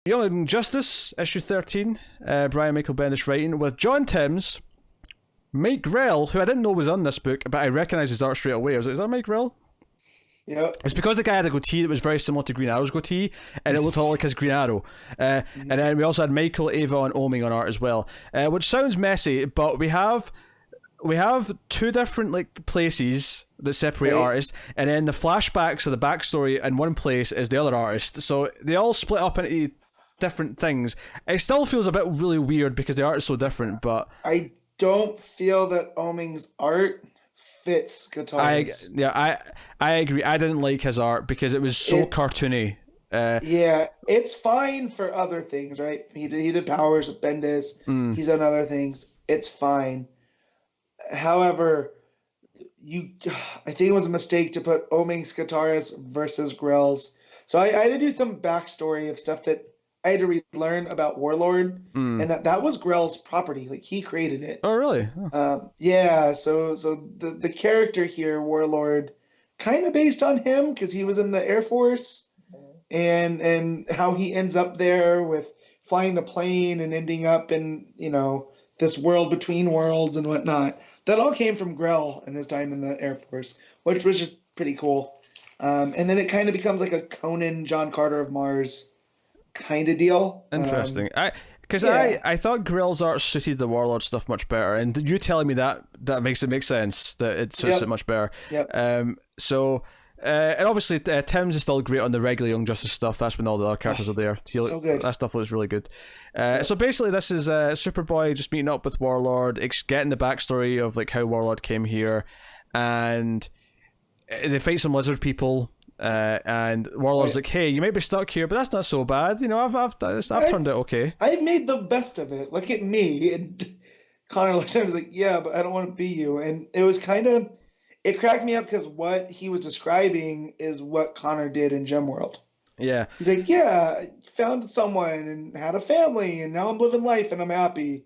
Young Justice, issue 13, Brian Michael Bendis writing, with John Timms, Mike Grell, who I didn't know was on this book, but I recognised his art straight away. I was like, is that Mike Grell? Yeah. It's because the guy had a goatee that was very similar to Green Arrow's goatee, and it looked a lot like his Green Arrow. And then we also had Michael, Ava, and Oming on art as well, which sounds messy, but we have two different like places that separate artists, and then the flashbacks of the backstory in one place is the other artist. So they all split up into different things. It still feels a bit really weird because the art is so different, but I don't feel that Oming's art fits Guitars. I agree. I didn't like his art because it was so cartoony. Yeah, it's fine for other things, right? He did Powers with Bendis. He's done other things. It's fine. However, I think it was a mistake to put Oming's Guitars versus Grell's. So I had to do some backstory of stuff that I had to relearn about Warlord, and that was Grell's property. Like, he created it. Oh, really? Yeah. So the character here, Warlord, kind of based on him because he was in the Air Force, and how he ends up there with flying the plane and ending up in this world between worlds and whatnot. That all came from Grell and his time in the Air Force, which was just pretty cool. And then it kind of becomes like a Conan, John Carter of Mars kind of deal. Interesting. I thought Grell's art suited the Warlord stuff much better, and you telling me that makes it make sense that it suits it much better. Yep. And obviously Tim's is still great on the regular Young Justice stuff. That's when all the other characters are there. So good. That stuff looks really good. So basically this is Superboy just meeting up with Warlord, getting the backstory of like how Warlord came here, and they fight some lizard people. And Warlord's like, hey, you might be stuck here, but that's not so bad. I've turned out okay. I've made the best of it. Look at me. And Connor looked at him and was like, yeah, but I don't want to be you. And it was it cracked me up because what he was describing is what Connor did in Gemworld. Yeah. He's like, yeah, I found someone and had a family, and now I'm living life and I'm happy.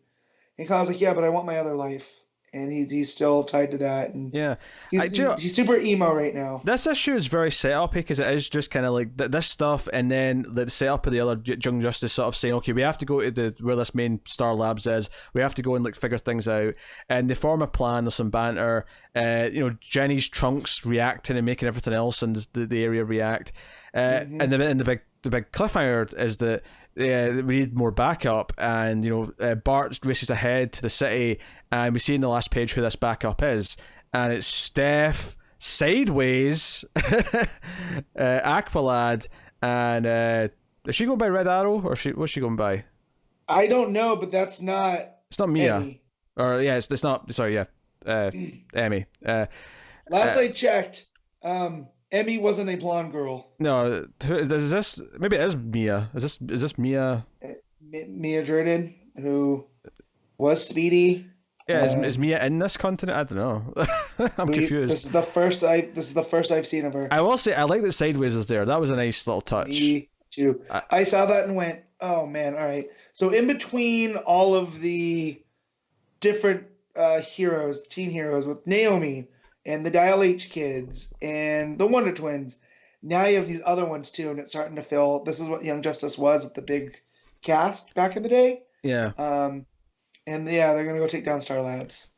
And Connor's like, yeah, but I want my other life. And he's still tied to that. And yeah, he's super emo right now. This issue is very set-up because it is just kind of like this stuff, and then the setup of the other Young Justice sort of saying, okay, we have to go to where this main Star Labs is. We have to go and like figure things out, and they form a plan. There's some banter. Jenny's trunks reacting and making everything else in the area react. And the big cliffhanger is that we need more backup, and Bart races ahead to the city, and we see in the last page who this backup is, and it's Steph Sideways, Aqualad, and is she going by Red Arrow, or what's she going by? I don't know, but that's not. It's not Mia, Emmy. or yeah, it's not. Sorry, yeah, Emmy. Last I checked, Emmy wasn't a blonde girl. No, is this? Maybe it is Mia. Is this Mia? Mia Jordan, who was Speedy. Yeah, is Mia in this continent? I don't know. I'm confused. This is the first I've seen of her. I will say I like that Sideways is there. That was a nice little touch. Me too. I saw that and went, oh man, all right. So in between all of the different teen heroes with Naomi and the Dial H kids and the Wonder Twins, now you have these other ones too, and it's starting to feel this is what Young Justice was with the big cast back in the day. Yeah. And yeah, they're gonna go take down Star Labs.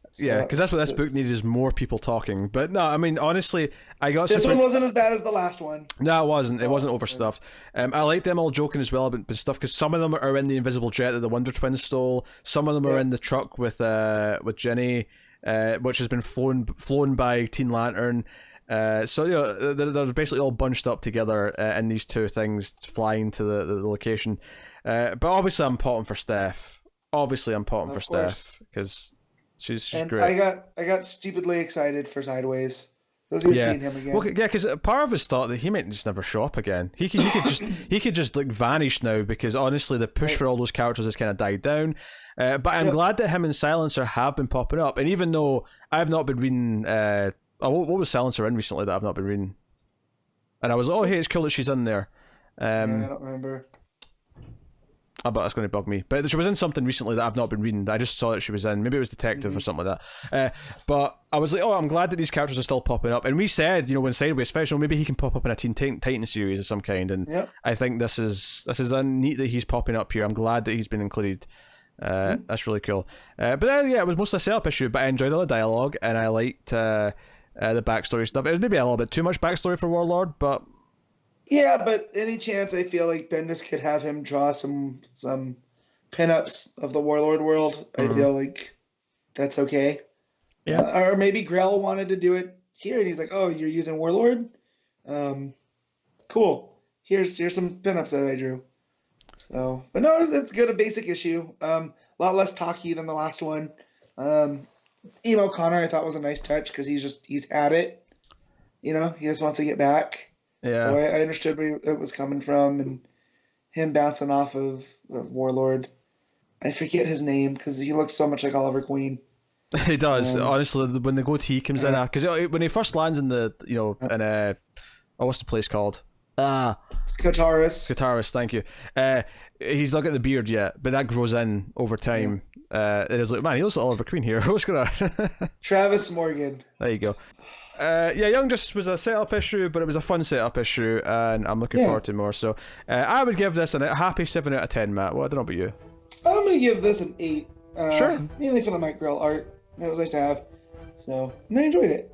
So yeah, because that's what this book needed, is more people talking. But no, I mean, honestly, this one wasn't as bad as the last one. No, it wasn't. It wasn't overstuffed. I like them all joking as well about stuff, because some of them are in the invisible jet that the Wonder Twins stole. Some of them are in the truck with Jenny, which has been flown by Teen Lantern. So they're basically all bunched up together in these two things flying to the location. But obviously, I'm potting for Steph. Steph because she's great. I got stupidly excited for Sideways. Those who've seen him again. Well, yeah, because part of us thought that he might just never show up again. He could just like vanish now, because honestly, the push for all those characters has kind of died down. But I'm glad that him and Silencer have been popping up. And even though I've not been reading, what was Silencer in recently that I've not been reading? And I was, hey, it's cool that she's in there. I don't remember. I bet that's going to bug me. But she was in something recently that I've not been reading. I just saw that she was in. Maybe it was Detective or something like that. But I was like, oh, I'm glad that these characters are still popping up. And we said, when Sideways finished, maybe he can pop up in a Teen Titan series of some kind. And I think this is neat that he's popping up here. I'm glad that he's been included. That's really cool. But it was mostly a setup issue, but I enjoyed all the dialogue and I liked the backstory stuff. It was maybe a little bit too much backstory for Warlord, but yeah, but any chance I feel like Bendis could have him draw some pinups of the Warlord world, I feel like that's okay. Yeah. Or maybe Grell wanted to do it here, and he's like, "Oh, you're using Warlord? Cool. Here's some pinups that I drew." So, but no, that's good. A basic issue. A lot less talky than the last one. Emo Connor, I thought was a nice touch because he's had it. He just wants to get back. Yeah. So I understood where it was coming from, and him bouncing off of Warlord. I forget his name because he looks so much like Oliver Queen. He does. Honestly, when the goatee comes in, because when he first lands in the, what's the place called? Skataris, thank you. He's not got the beard yet, but that grows in over time. It is like, man, he looks like Oliver Queen here. What's gonna? Travis Morgan. There you go. Young Justice was a setup issue, but it was a fun setup issue, and I'm looking forward to more. So, I would give this a happy 7 out of 10, Matt. Well, I don't know about you. I'm gonna give this an 8. Sure. Mainly for the Mike Grell art. It was nice to have. So, and I enjoyed it.